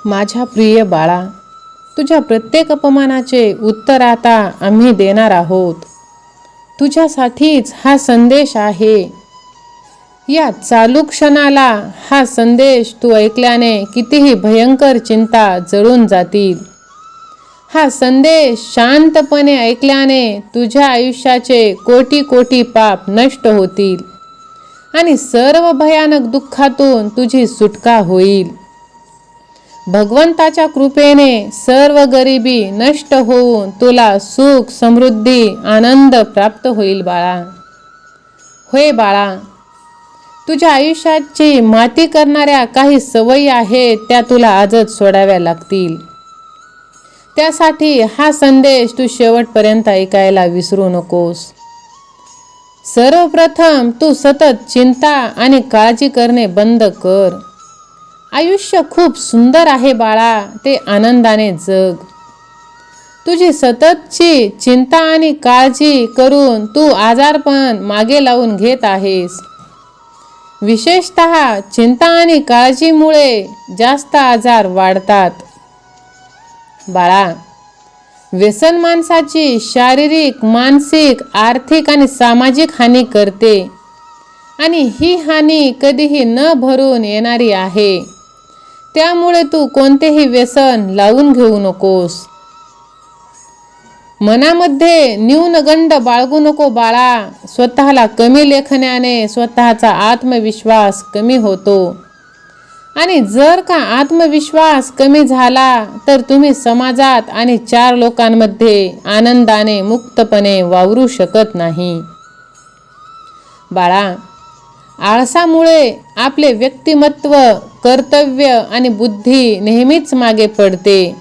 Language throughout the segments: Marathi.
माझ्या प्रिय बाळा, तुझ्या प्रत्येक अपमानाचे उत्तर आता आम्ही देणार आहोत. तुझ्यासाठीच हा संदेश आहे. या चालू क्षणाला हा संदेश तू ऐकल्याने कितीही भयंकर चिंता जळून जातील. हा संदेश शांतपणे ऐकल्याने तुझ्या आयुष्याचे कोटी कोटी पाप नष्ट होतील आणि सर्व भयानक दुःखातून तुझी सुटका होईल. भगवंताच्या कृपेने सर्व गरिबी नष्ट होऊन तुला सुख, समृद्धी, आनंद प्राप्त होईल बाळा. होय बाळा, तुझ्या आयुष्याची माती करणाऱ्या काही सवयी आहेत त्या तुला आजच सोडाव्या लागतील. त्यासाठी हा संदेश तू शेवटपर्यंत ऐकायला विसरू नकोस. सर्वप्रथम तू सतत चिंता आणि काळजी करणे बंद कर. आयुष्य खूप सुंदर आहे बाळा, ते आनंदाने जग. तुझी सततची चिंता आणि काळजी करून तू आजारपण मागे लावून घेत आहेस. विशेषतः चिंता आणि काळजीमुळे जास्त आजार वाढतात. बाळा, व्यसन माणसाची शारीरिक, मानसिक, आर्थिक आणि सामाजिक हानी करते आणि ही हानी कधीही न भरून येणारी आहे. त्यामुळे तू कोणतेही व्यसन लावून घेऊ नकोस. मनामध्ये न्यूनगंड बाळगू नको बाळा. स्वतःला कमी लेखण्याने स्वतःचा आत्मविश्वास कमी होतो आणि जर का आत्मविश्वास कमी झाला तर तुम्ही समाजात आणि चार लोकांमध्ये आनंदाने मुक्तपणे वावरू शकत नाही. बाळा, आळसामुळे आपले व्यक्तिमत्व, कर्तव्य आणि बुद्धी नेहमीच मागे पडते.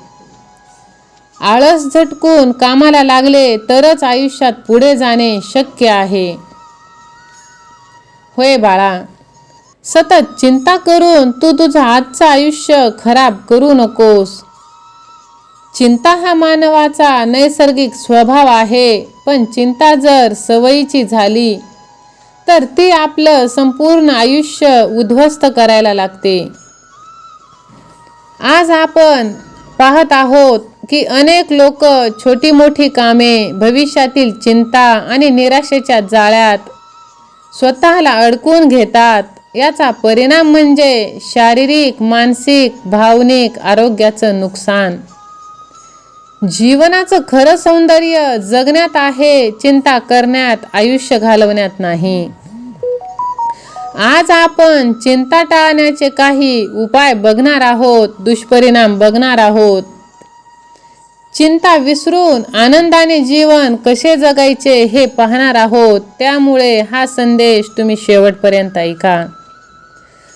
आळस झटकून कामाला लागले तरच आयुष्यात पुढे जाणे शक्य आहे. होय बाळा, सतत चिंता करून तू तुझं आजचं आयुष्य खराब करू नकोस. चिंता हा मानवाचा नैसर्गिक स्वभाव आहे, पण चिंता जर सवयीची झाली तर ती आपलं संपूर्ण आयुष्य उद्ध्वस्त करायला लागते. आज आपण पाहत आहोत की अनेक लोक छोटी मोठी कामे, भविष्यातील चिंता आणि निराशेच्या जाळ्यात स्वतःला अडकून घेतात. याचा परिणाम म्हणजे शारीरिक, मानसिक, भावनिक आरोग्याचं नुकसान. जीवनाचं खरं सौंदर्य जगण्यात आहे, चिंता करण्यात, आयुष्य घालवण्यात नाही. आज आपण चिंता टाळण्याचे काही उपाय बघणार आहोत, दुष्परिणाम बघणार आहोत. चिंता विसरून आनंदाने जीवन कसे जगायचे हे पाहणार आहोत. त्यामुळे हा संदेश तुम्ही शेवटपर्यंत ऐका.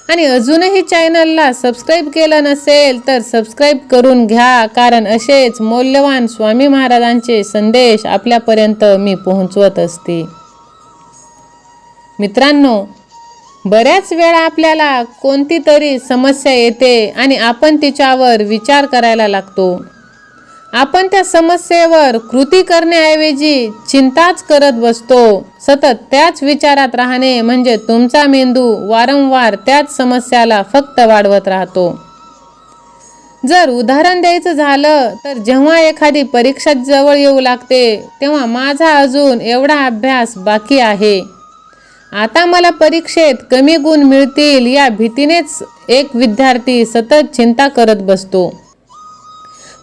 आणि अजूनही चॅनलला सबस्क्राईब केलं नसेल तर सबस्क्राईब करून घ्या, कारण असेच मौल्यवान स्वामी महाराजांचे संदेश आपल्यापर्यंत मी पोहोचवत असते. मित्रांनो, बऱ्याच वेळा आपल्याला कोणती तरी समस्या येते आणि आपण तिच्यावर विचार करायला लागतो. आपण त्या समस्येवर कृती करण्याऐवजी चिंताच करत बसतो. सतत त्याच विचारात राहणे म्हणजे तुमचा मेंदू वारंवार त्याच समस्याला फक्त वाढवत राहतो. जर उदाहरण द्यायचं झालं तर जेव्हा एखादी परीक्षा जवळ येऊ लागते तेव्हा माझा अजून एवढा अभ्यास बाकी आहे, आता मला परीक्षेत कमी गुण मिळतील या भीतीनेच एक विद्यार्थी सतत चिंता करत बसतो.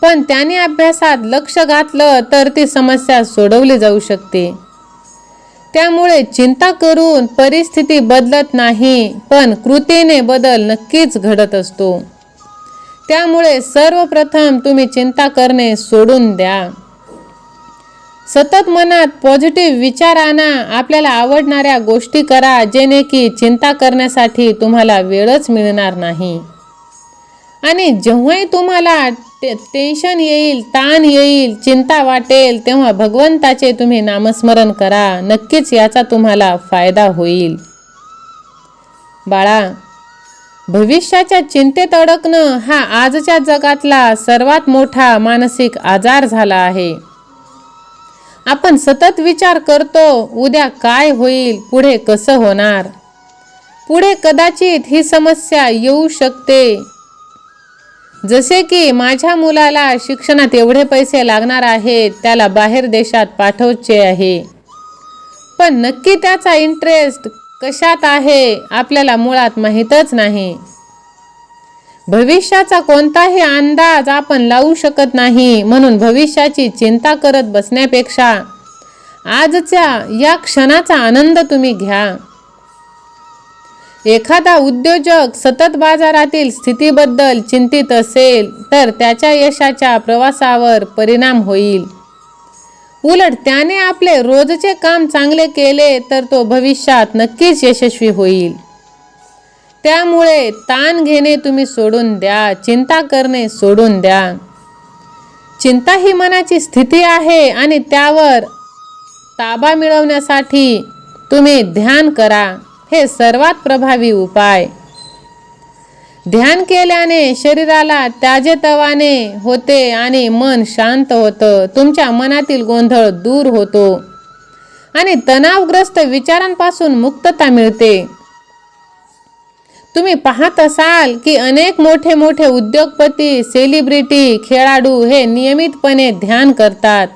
पण त्याने अभ्यासात लक्ष घातलं तर ती समस्या सोडवली जाऊ शकते. त्यामुळे चिंता करून परिस्थिती बदलत नाही, पण कृतीने बदल नक्कीच घडत असतो. त्यामुळे सर्वप्रथम तुम्ही चिंता करणे सोडून द्या. सतत मनात पॉझिटिव्ह विचार आणा. आपल्याला आवडणाऱ्या गोष्टी करा, जेणे की चिंता करण्यासाठी तुम्हाला वेळच मिळणार नाही. आणि जेव्हाही तुम्हाला टेन्शन येईल, ताण येईल, चिंता वाटेल तेव्हा भगवंताचे तुम्ही नामस्मरण करा. नक्कीच याचा तुम्हाला फायदा होईल. बाळा, भविष्याच्या चिंतेत अडकणं हा आजच्या जगातला सर्वात मोठा मानसिक आजार झाला आहे. आपण सतत विचार करतो, उद्या काय होईल, पुढे कसं होणार, पुढे कदाचित ही समस्या येऊ शकते. जसे की माझ्या मुलाला शिक्षणात एवढे पैसे लागणार आहेत, त्याला बाहेर देशात पाठवायचे आहे, पण नक्की त्याचा इंटरेस्ट कशात आहे आपल्याला मुळात माहीतच नाही. भविष्याचा कोणताही अंदाज आपण लावू शकत नाही, म्हणून भविष्याची चिंता करत बसण्यापेक्षा आजच्या या क्षणाचा आनंद तुम्ही घ्या. एखादा उद्योजक सतत बाजारातील स्थितीबद्दल चिंतित असेल तर त्याच्या यशाच्या प्रवासावर परिणाम होईल. उलट त्याने आपले रोजचे काम चांगले केले तर तो भविष्यात नक्कीच यशस्वी होईल. त्यामुळे ताण घेणे तुम्ही सोडून द्या, चिंता करणे सोडून द्या. चिंता ही मनाची स्थिती आहे आणि त्यावर ताबा मिळवण्यासाठी तुम्ही ध्यान करा. हे सर्वात प्रभावी उपाय. ध्यान केल्याने शरीराला ताजेतवाने होते आणि मन शांत होतं. तुमच्या मनातील गोंधळ दूर होतो आणि तणावग्रस्त विचारांपासून मुक्तता मिळते. तुम्ही पाहत असाल की अनेक मोठे मोठे उद्योगपती, सेलिब्रिटी, खेळाडू हे नियमितपणे ध्यान करतात,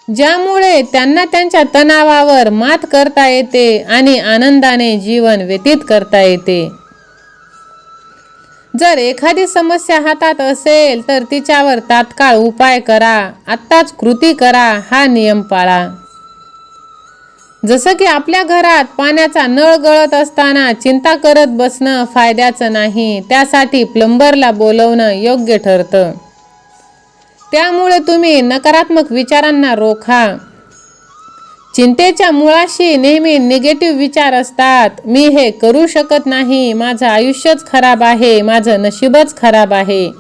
ज्यामुळे त्यांना त्यांच्या तणावावर मात करता येते आणि आनंदाने जीवन व्यतीत करता येते. जर एखादी समस्या हातात असेल तर तिच्यावर तात्काळ उपाय करा, आत्ताच कृती करा, हा नियम पाळा. जसं की आपल्या घरात पाण्याचा नळ गळत असताना चिंता करत बसणं फायद्याचं नाही, त्यासाठी प्लंबरला बोलवणं योग्य ठरतं. त्यामुळे तुम्ही नकारात्मक विचारांना रोखा. चिंतेच्या मुळाशी नेहमी निगेटिव्ह विचार असतात. मी हे करू शकत नाही, माझं आयुष्यच खराब आहे, माझं नशीबच खराब आहे,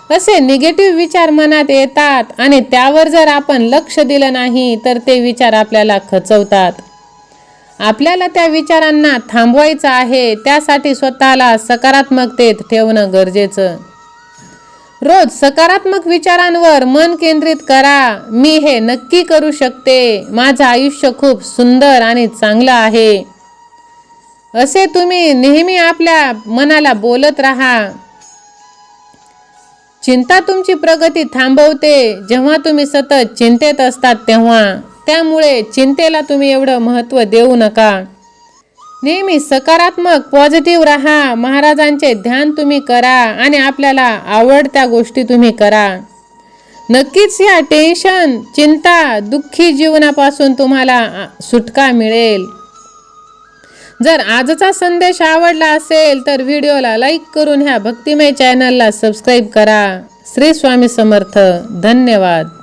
असे निगेटिव्ह विचार मनात येतात आणि त्यावर जर आपण लक्ष दिलं नाही तर ते विचार आपल्याला खचवतात. आपल्याला त्या विचारांना थांबवायचं आहे, त्यासाठी स्वतःला सकारात्मकतेत ठेवणं गरजेचं. रोज सकारात्मक विचारांवर मन केंद्रित करा. मी हे नक्की करू शकते, माझं आयुष्य खूप सुंदर आणि चांगलं आहे, असे तुम्ही नेहमी आपल्या मनाला बोलत राहा. चिंता तुमची प्रगती थांबवते. जेव्हा तुम्ही सतत चिंतेत असतात तेव्हा, त्यामुळे चिंतेला तुम्ही एवढं महत्त्व देऊ नका. नेहमी सकारात्मक पॉझिटिव्ह राहा. महाराजांचे ध्यान तुम्ही करा आणि आपल्याला आवडत्या गोष्टी तुम्ही करा. नक्कीच या टेन्शन, चिंता, दुःखी जीवनापासून तुम्हाला सुटका मिळेल. जर आजचा संदेश आवडला असेल तर व्हिडिओला लाईक करून ह्या भक्तिमय चॅनलला सबस्क्राईब करा. श्री स्वामी समर्थ. धन्यवाद.